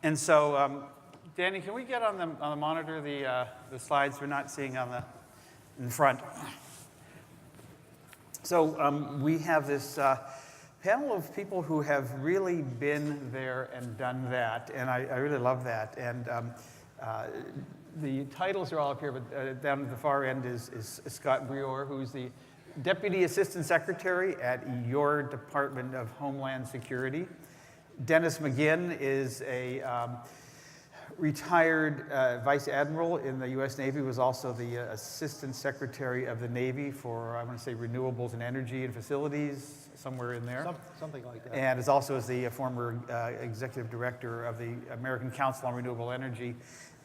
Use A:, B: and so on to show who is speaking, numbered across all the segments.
A: And so, Danny, can we get on the monitor the slides we're not seeing in front? So we have this panel of people who have really been there and done that, and I really love that. And the titles are all up here, but down at the far end is Scott Brewer, who's the Deputy Assistant Secretary at your Department of Homeland Security. Dennis McGinn is a retired Vice Admiral in the U.S. Navy, was also the Assistant Secretary of the Navy for, I want to say, Renewables and Energy and Facilities, somewhere in there.
B: Something like that.
A: And is also the former Executive Director of the American Council on Renewable Energy.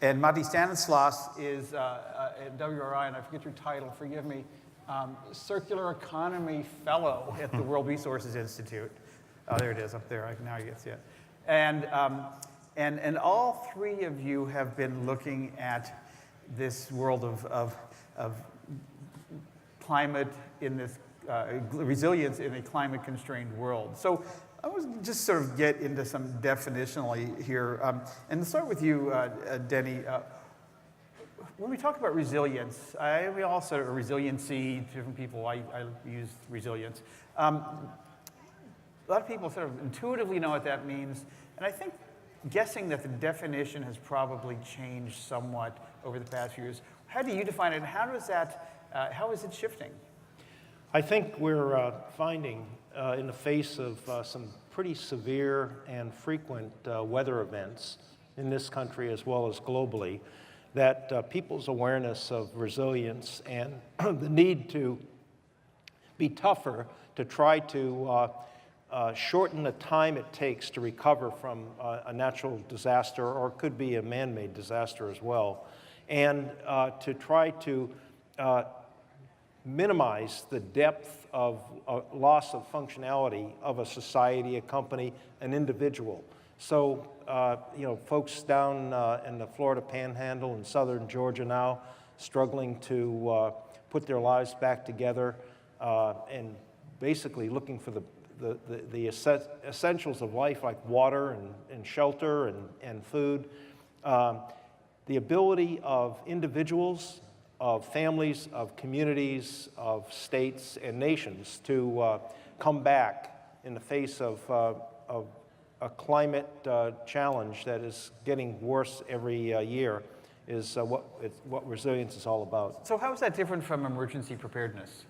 A: And Matti Stanislas is at WRI, and I forget your title, forgive me, Circular Economy Fellow at the World Resources Institute. Oh, there it is, up there. Now you can see it. And all three of you have been looking at this world of climate in this resilience in a climate-constrained world. So I was just sort of get into some definitionally here, and to start with you, Denny. When we talk about resilience, we all sort of resiliency. Different people, I use resilience. A lot of people sort of intuitively know what that means, and I think guessing that the definition has probably changed somewhat over the past few years. How do you define it, and how is it shifting?
B: I think we're finding in the face of some pretty severe and frequent weather events in this country as well as globally, that people's awareness of resilience and the need to be tougher to try to shorten the time it takes to recover from a natural disaster, or it could be a man-made disaster as well, and to try to minimize the depth of loss of functionality of a society, a company, an individual. So, folks down in the Florida Panhandle and southern Georgia now struggling to put their lives back together and basically looking for the essentials of life like water and shelter and food. The ability of individuals, of families, of communities, of states and nations to come back in the face of a climate challenge that is getting worse every year is what resilience is all about.
A: So how is that different from emergency preparedness?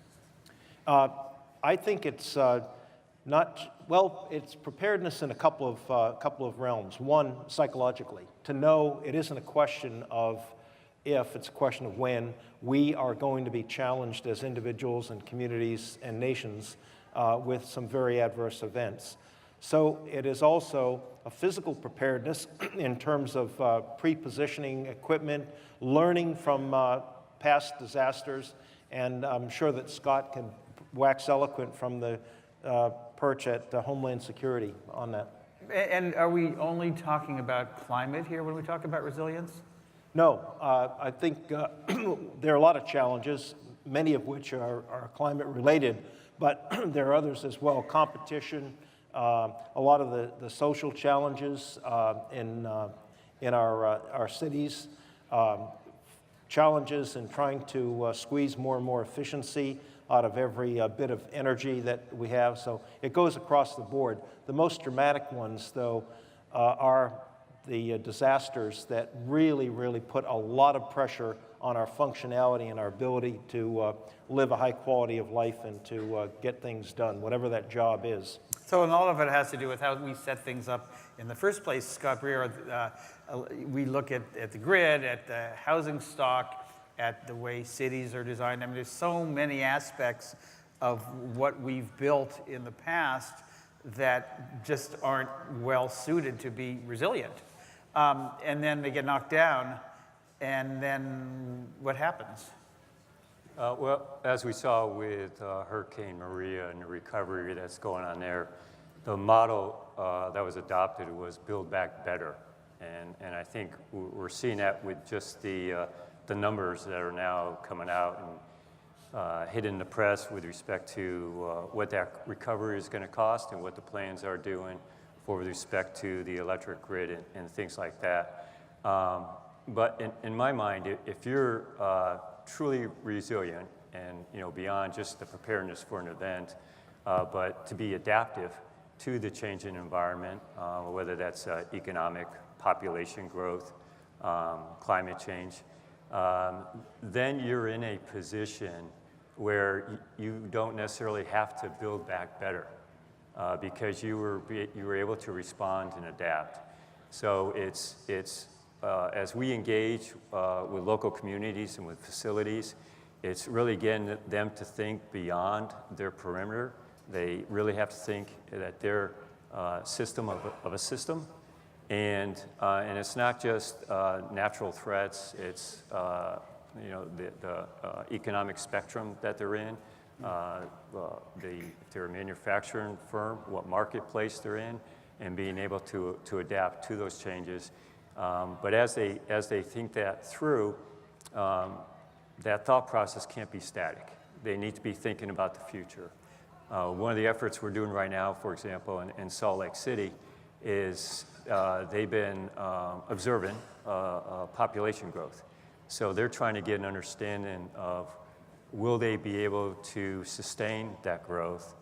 B: I think it's it's preparedness in a couple of realms. One, psychologically, to know it isn't a question of if, it's a question of when we are going to be challenged as individuals and communities and nations with some very adverse events. So it is also a physical preparedness in terms of pre-positioning equipment, learning from past disasters, and I'm sure that Scott can wax eloquent from the perch at Homeland Security on that.
A: And are we only talking about climate here when we talk about resilience?
B: No, I think there are a lot of challenges, many of which are climate related, but there are others as well. Competition, a lot of the social challenges in our cities, challenges in trying to squeeze more and more efficiency out of every bit of energy that we have. So it goes across the board. The most dramatic ones, though, are the disasters that really, really put a lot of pressure on our functionality and our ability to live a high quality of life and to get things done, whatever that job is.
A: So, and all of it has to do with how we set things up in the first place. Scott Brewer, we look at the grid, at the housing stock, at the way cities are designed. I mean, there's so many aspects of what we've built in the past that just aren't well suited to be resilient. And then they get knocked down, and then what happens?
C: Well, as we saw with Hurricane Maria and the recovery that's going on there, the model that was adopted was build back better. And I think we're seeing that with just the numbers that are now coming out and hitting the press with respect to what that recovery is going to cost and what the plans are doing for respect to the electric grid and things like that. But in my mind, if you're truly resilient and beyond just the preparedness for an event, but to be adaptive to the changing environment, whether that's economic, population growth, climate change, then you're in a position where you don't necessarily have to build back better because you were able to respond and adapt. So it's as we engage with local communities and with facilities, it's really getting them to think beyond their perimeter. They really have to think that they're system of a system. And it's not just natural threats, it's the economic spectrum that they're in, if they're a manufacturing firm, what marketplace they're in, and being able to adapt to those changes. But as they think that through, that thought process can't be static. They need to be thinking about the future. One of the efforts we're doing right now, for example, in Salt Lake City, is they've been observing population growth. So they're trying to get an understanding of will they be able to sustain that growth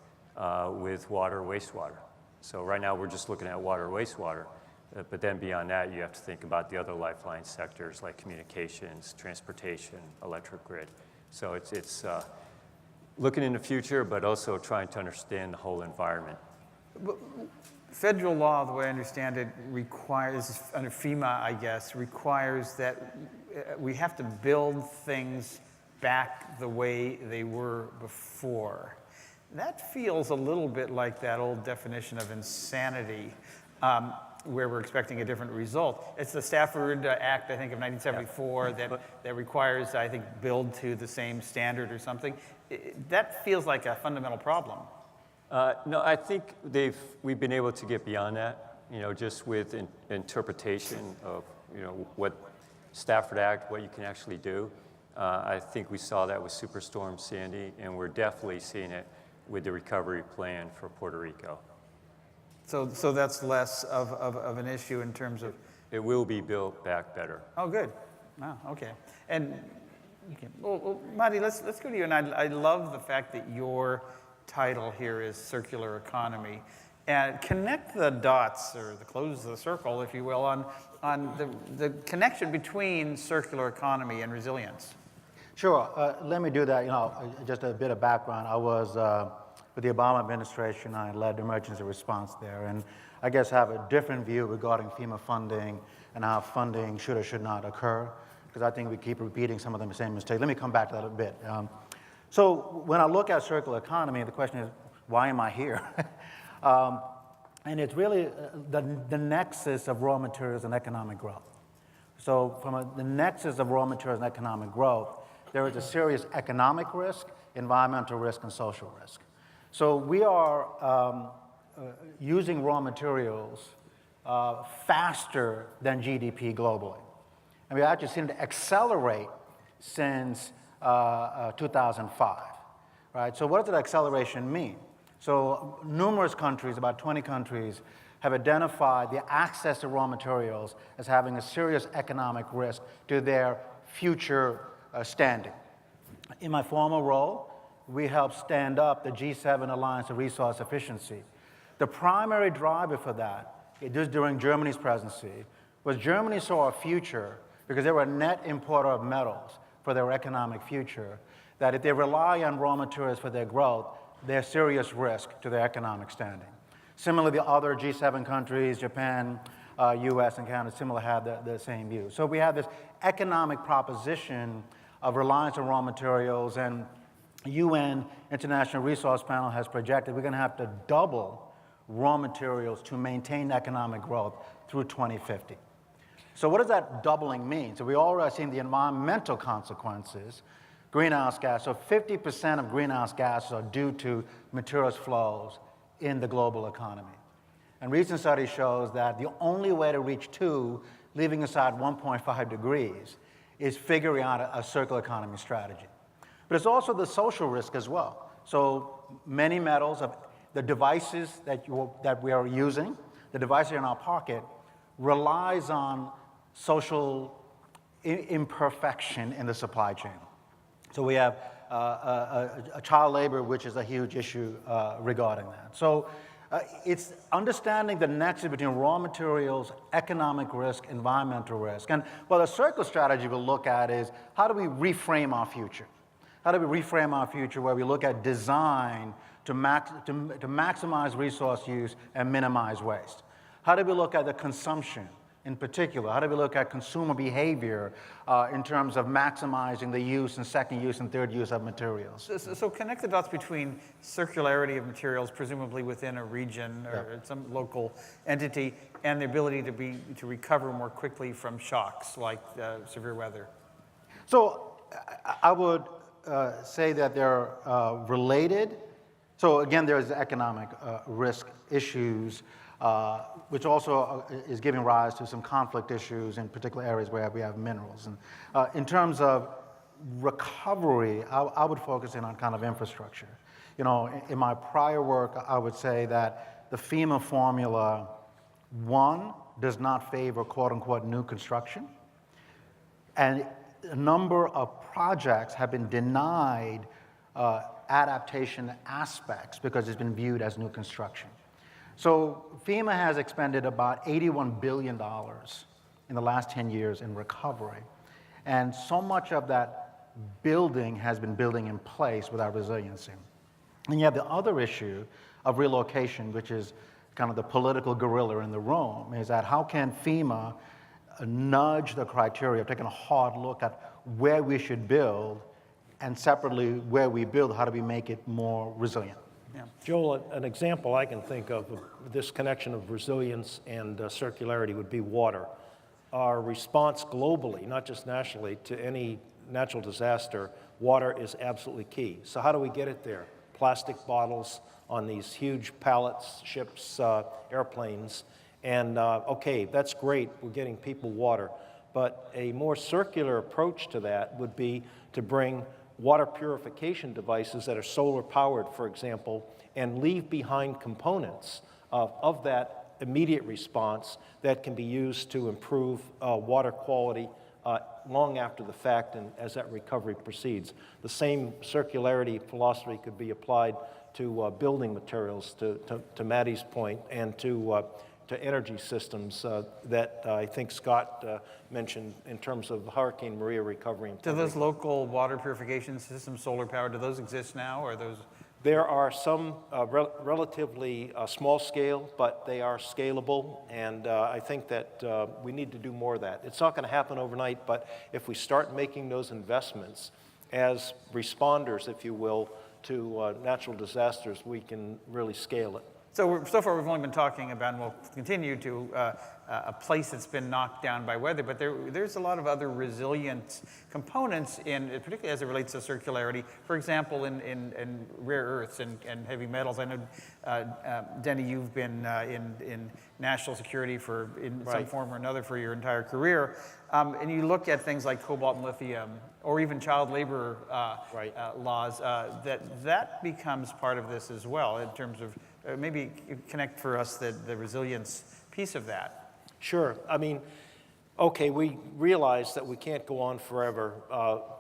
C: with water, wastewater. So right now we're just looking at water, wastewater, but then beyond that you have to think about the other lifeline sectors like communications, transportation, electric grid. So it's looking in the future, but also trying to understand the whole environment.
A: Federal law, the way I understand it, requires, under FEMA, I guess, requires that we have to build things back the way they were before. That feels a little bit like that old definition of insanity, where we're expecting a different result. It's the Stafford Act, I think, of 1974 that requires, I think, build to the same standard or something. That feels like a fundamental problem.
C: No, I think we've been able to get beyond that, just with interpretation of, what Stafford Act, what you can actually do. I think we saw that with Superstorm Sandy, and we're definitely seeing it with the recovery plan for Puerto Rico.
A: So that's less of an issue in terms of...
C: It will be built back better.
A: Oh, good. Wow, okay. And, well, Madi, let's go to you. And I love the fact that your title here is Circular Economy. And connect the dots, or close the circle, if you will, on the connection between circular economy and resilience.
D: Sure. Let me do that. Just a bit of background. I was with the Obama administration. I led emergency response there, and I guess have a different view regarding FEMA funding and how funding should or should not occur, because I think we keep repeating some of the same mistakes. Let me come back to that a bit. So when I look at circular economy, the question is, why am I here? And it's really the nexus of raw materials and economic growth. So from the nexus of raw materials and economic growth, there is a serious economic risk, environmental risk, and social risk. So we are using raw materials faster than GDP globally. And we've actually seen it accelerate since 2005, right? So what does that acceleration mean? So numerous countries, about 20 countries, have identified the access to raw materials as having a serious economic risk to their future standing. In my former role, we helped stand up the G7 Alliance of Resource Efficiency. The primary driver for that, just during Germany's presidency, was Germany saw a future, because they were a net importer of metals for their economic future, that if they rely on raw materials for their growth, they're serious risk to their economic standing. Similarly, the other G7 countries, Japan, US, and Canada, similarly had the same view. So we have this economic proposition of reliance on raw materials, and UN International Resource Panel has projected we're going to have to double raw materials to maintain economic growth through 2050. So what does that doubling mean? So we already have seen the environmental consequences, greenhouse gas. So 50% of greenhouse gases are due to materials flows in the global economy. And recent study shows that the only way to reach 2, leaving aside 1.5 degrees, is figuring out a circular economy strategy. But it's also the social risk as well. So many metals, of the devices that we are using, the device in our pocket, relies on social imperfection in the supply chain. So we have child labor, which is a huge issue regarding that. So it's understanding the nexus between raw materials, economic risk, environmental risk. And what a circle strategy will look at is how do we reframe our future? How do we reframe our future where we look at design to maximize resource use and minimize waste? How do we look at the consumption in particular? How do we look at consumer behavior in terms of maximizing the use and second use and third use of materials?
A: So connect the dots between circularity of materials, presumably within a region or some local entity, and the ability to recover more quickly from shocks like severe weather.
D: So I would say that they're related. So again, there's economic risk issues, which also is giving rise to some conflict issues in particular areas where we have minerals. And in terms of recovery, I would focus in on kind of infrastructure. You know, in my prior work, I would say that the FEMA formula, one, does not favor quote-unquote new construction, and a number of projects have been denied adaptation aspects because it's been viewed as new construction. So FEMA has expended about $81 billion in the last 10 years in recovery. And so much of that building has been building in place without resiliency. And you have the other issue of relocation, which is kind of the political gorilla in the room, is that how can FEMA nudge the criteria of taking a hard look at where we should build, and separately, where we build, how do we make it more resilient?
A: Yeah.
B: Joel, an example I can think of this connection of resilience and circularity would be water. Our response globally, not just nationally, to any natural disaster, water is absolutely key. So how do we get it there? Plastic bottles on these huge pallets, ships, airplanes, and okay, that's great, we're getting people water, but a more circular approach to that would be to bring water purification devices that are solar powered, for example, and leave behind components of that immediate response that can be used to improve water quality long after the fact and as that recovery proceeds. The same circularity philosophy could be applied to building materials, to Maddie's point, and to energy systems that I think Scott mentioned in terms of Hurricane Maria recovery. And
A: Do those local water purification systems, solar power, do those exist now, or are those?
B: There are some relatively small scale, but they are scalable, and I think that we need to do more of that. It's not going to happen overnight, but if we start making those investments as responders, if you will, to natural disasters, we can really scale it.
A: So far we've only been talking about, and we'll continue to, a place that's been knocked down by weather, but there's a lot of other resilient components, particularly as it relates to circularity. For example, in rare earths and heavy metals. I know, Denny, you've been in national security in some form or another for your entire career. And you look at things like cobalt and lithium, or even child labor laws, that becomes part of this as well in terms of maybe connect for us the resilience piece of that.
B: Sure. I mean, okay, we realize that we can't go on forever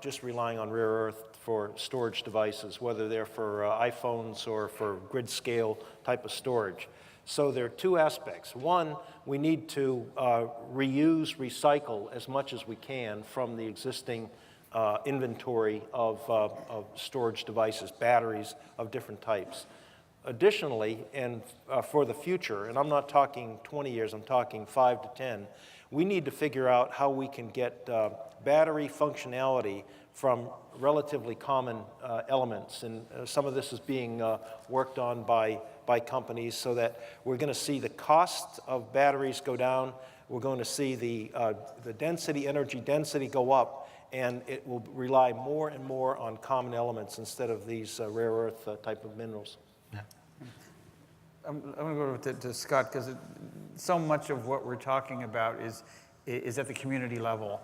B: just relying on rare earth for storage devices, whether they're for iPhones or for grid scale type of storage. So there are two aspects. One, we need to reuse, recycle as much as we can from the existing inventory of storage devices, batteries of different types. Additionally, and for the future, and I'm not talking 20 years, I'm talking 5 to 10, we need to figure out how we can get battery functionality from relatively common elements. And some of this is being worked on by companies so that we're going to see the cost of batteries go down, we're going to see the density, energy density go up, and it will rely more and more on common elements instead of these rare earth type of minerals.
A: I'm going to go to Scott, because so much of what we're talking about is at the community level.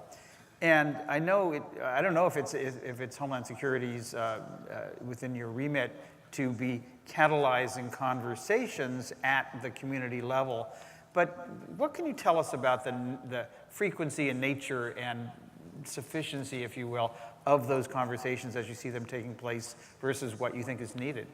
A: And I know I don't know if it's Homeland Security's within your remit to be catalyzing conversations at the community level. But what can you tell us about the frequency and nature and sufficiency, if you will, of those conversations as you see them taking place versus what you think is needed?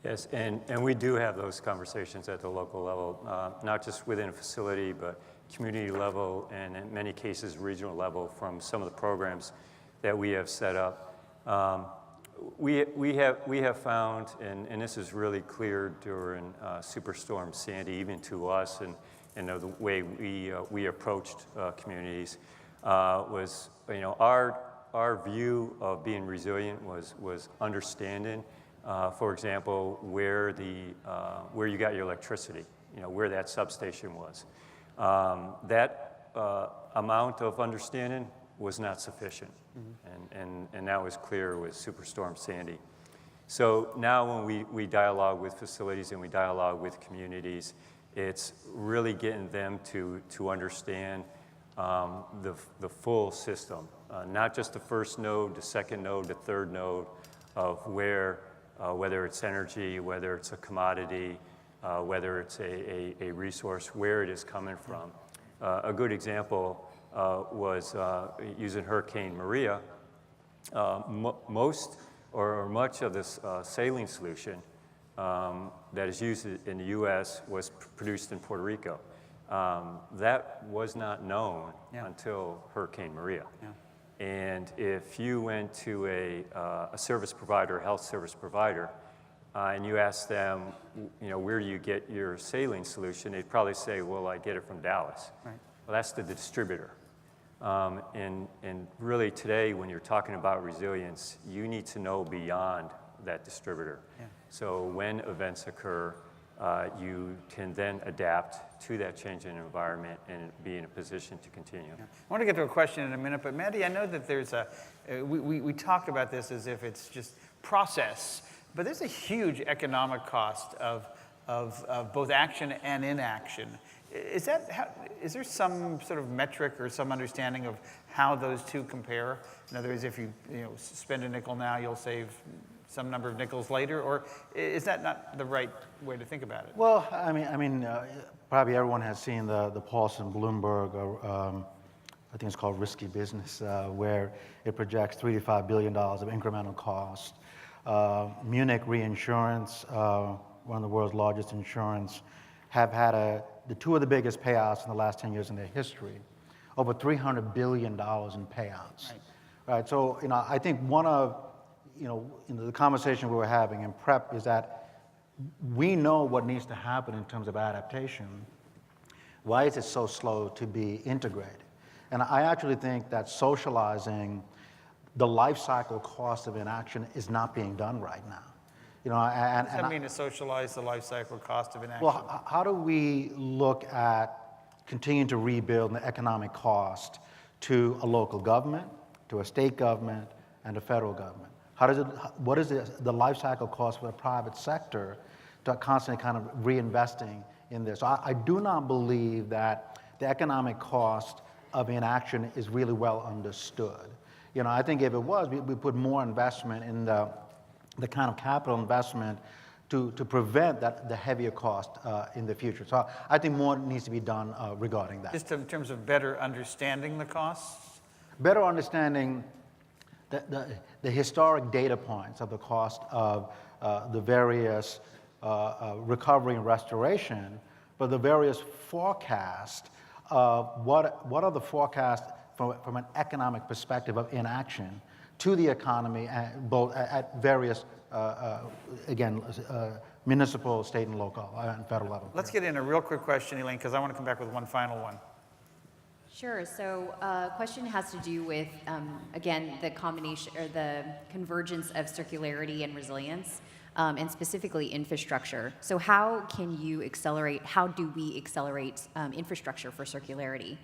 C: Yes, and we do have those conversations at the local level, not just within a facility, but community level, and in many cases regional level from some of the programs that we have set up. We have found, and this is really clear during Superstorm Sandy, even to us, and the way we approached communities, was, you know, our view of being resilient was understanding, for example, where you got your electricity, you know, where that substation was. That amount of understanding was not sufficient, and that was clear with Superstorm Sandy. So now when we dialogue with facilities and we dialogue with communities, it's really getting them to understand the full system, not just the first node, the second node, the third node of where, whether it's energy, whether it's a commodity, whether it's a resource, where it is coming from. A good example was using Hurricane Maria. Most or much of this saline solution that is used in the U.S. was produced in Puerto Rico. That was not known until Hurricane Maria. Yeah. And if you went to a service provider, a health service provider, and you asked them, you know, where do you get your saline solution? They'd probably say, well, I get it from Dallas. Right. Well, that's the distributor. And really today, when you're talking about resilience, you need to know beyond that distributor. Yeah. So when events occur, you can then adapt to that changing environment and be in a position to continue. Yeah.
A: I want to get to a question in a minute, but Mandy, I know that there's we talk about this as if it's just process, but there's a huge economic cost of both action and inaction. Is there some sort of metric or some understanding of how those two compare? In other words, if you spend a nickel now, you'll save some number of nickels later, or is that not the right way to think about it?
D: Well, I mean, probably everyone has seen the Paulson Bloomberg, I think it's called Risky Business, where it projects $3 to $5 billion of incremental cost. Munich Reinsurance, one of the world's largest insurance, have had the two of the biggest payouts in the last 10 years in their history, over $300 billion in payouts. Right. So, I think one of, in the conversation we were having in prep is that we know what needs to happen in terms of adaptation. Why is it so slow to be integrated? And I actually think that socializing the life cycle cost of inaction is not being done right now.
A: What does that mean to socialize the life cycle cost of inaction?
D: Well, how do we look at continuing to rebuild the economic cost to a local government, to a state government, and a federal government? What is the life cycle cost for the private sector to constantly kind of reinvesting in this? So I do not believe that the economic cost of inaction is really well understood. I think if it was, we put more investment in the kind of capital investment to prevent the heavier cost in the future. So I think more needs to be done regarding that.
A: Just in terms of better understanding the costs?
D: Better understanding the historic data points of the cost of the various recovery and restoration, but the various forecasts of what are the forecasts from an economic perspective of inaction to the economy, both at various, municipal, state, and local, and federal level.
A: Let's get in a real quick question, Elaine, because I want to come back with one final one.
E: Sure. So, question has to do with, again, the combination or the convergence of circularity and resilience, and specifically infrastructure. So, how do we accelerate infrastructure for circularity?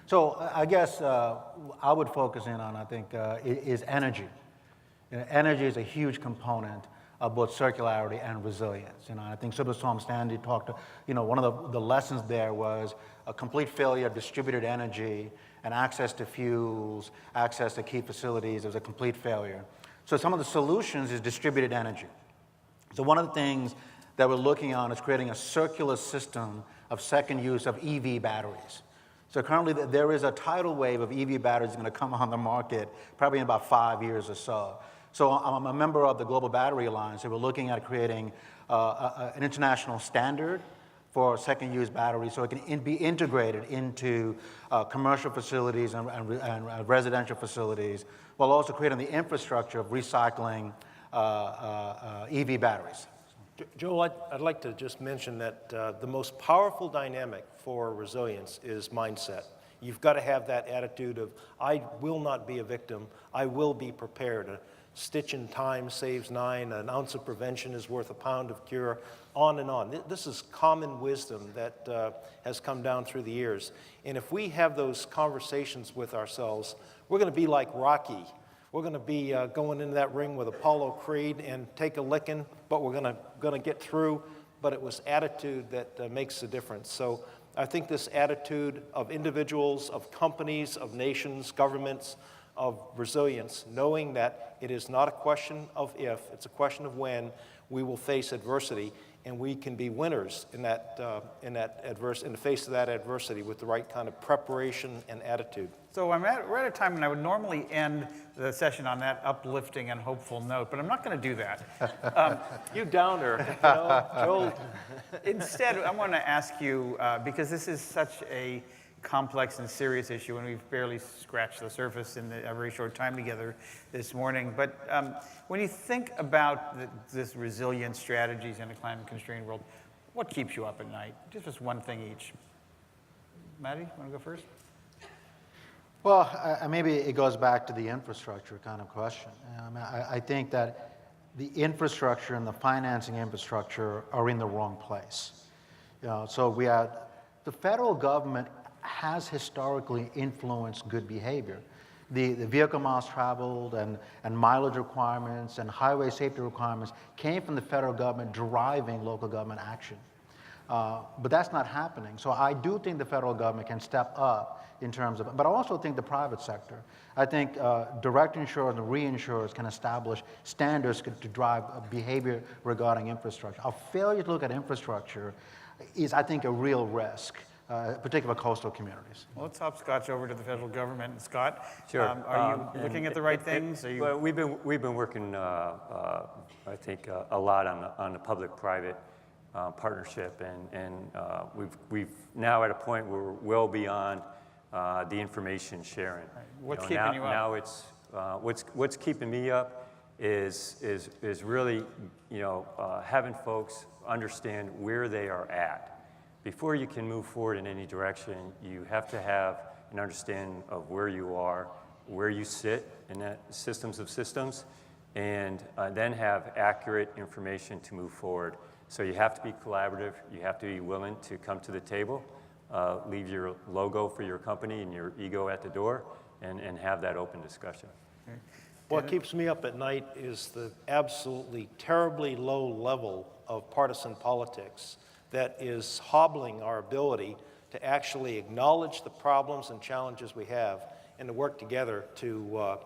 D: So, I guess I would focus in on, is energy. Energy is a huge component of both circularity and resilience. I think Superstorm Sandy talked, one of the lessons there was a complete failure of distributed energy and access to fuels, access to key facilities. It was a complete failure. So some of the solutions is distributed energy. So one of the things that we're looking on is creating a circular system of second use of EV batteries. So currently there is a tidal wave of EV batteries going to come on the market probably in about 5 years or so. So I'm a member of the Global Battery Alliance, and we're looking at creating an international standard for second-use batteries so it can be integrated into commercial facilities and residential facilities, while also creating the infrastructure of recycling EV batteries.
B: Joel, I'd like to just mention that the most powerful dynamic for resilience is mindset. You've got to have that attitude of, I will not be a victim, I will be prepared. A stitch in time saves 9, an ounce of prevention is worth a pound of cure, on and on. This is common wisdom that has come down through the years. And if we have those conversations with ourselves, we're going to be like Rocky. We're going to be going into that ring with Apollo Creed and take a licking, but we're going to get through. But it was attitude that makes the difference. So I think this attitude of individuals, of companies, of nations, governments, of resilience, knowing that it is not a question of if, it's a question of when we will face adversity, and we can be winners in the face of that adversity with the right kind of preparation and attitude.
A: So we're at a time when I would normally end the session on that uplifting and hopeful note, but I'm not going to do that.
B: You downer, you know, Joel.
A: Instead, I want to ask you, because this is such a complex and serious issue, and we've barely scratched the surface in a very short time together this morning. But when you think about this resilient strategies in a climate-constrained world, what keeps you up at night? Just one thing each. Maddie, you want to go first?
D: Well, maybe it goes back to the infrastructure kind of question. I think that the infrastructure and the financing infrastructure are in the wrong place. You know, so the federal government has historically influenced good behavior. The vehicle miles traveled and mileage requirements and highway safety requirements came from the federal government driving local government action. But that's not happening. So I do think the federal government can step up in terms of, but I also think the private sector. I think direct insurers and reinsurers can establish standards to drive behavior regarding infrastructure. A failure to look at infrastructure is, I think, a real risk, particularly coastal communities.
A: Well, let's hopscotch over to the federal government. Scott,
C: Sure.
A: Are you looking at the right things?
C: Well, we've been working, I think, a lot on the public-private partnership, and we've now at a point where we're well beyond the information sharing.
A: Right. What's
C: keeping
A: keeping you up?
C: Now it's what's keeping me up is really having folks understand where they are at. Before you can move forward in any direction, you have to have an understanding of where you are, where you sit in that systems of systems, and then have accurate information to move forward. So you have to be collaborative. You have to be willing to come to the table, leave your logo for your company and your ego at the door, and have that open discussion.
A: Okay.
B: What keeps me up at night is the absolutely terribly low level of partisan politics that is hobbling our ability to actually acknowledge the problems and challenges we have and to work together to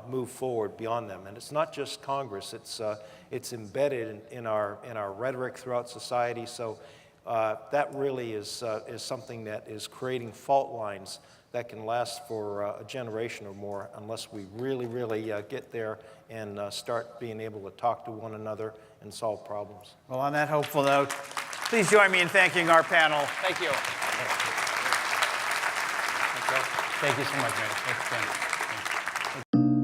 B: move forward beyond them. And it's not just Congress, it's embedded in our rhetoric throughout society. So that really is something that is creating fault lines that can last for a generation or more unless we really get there and start being able to talk to one another and solve problems.
A: Well, on that hopeful note, please join me in thanking our panel. Thank you.
F: Thank you so much, man. Thanks, Ken.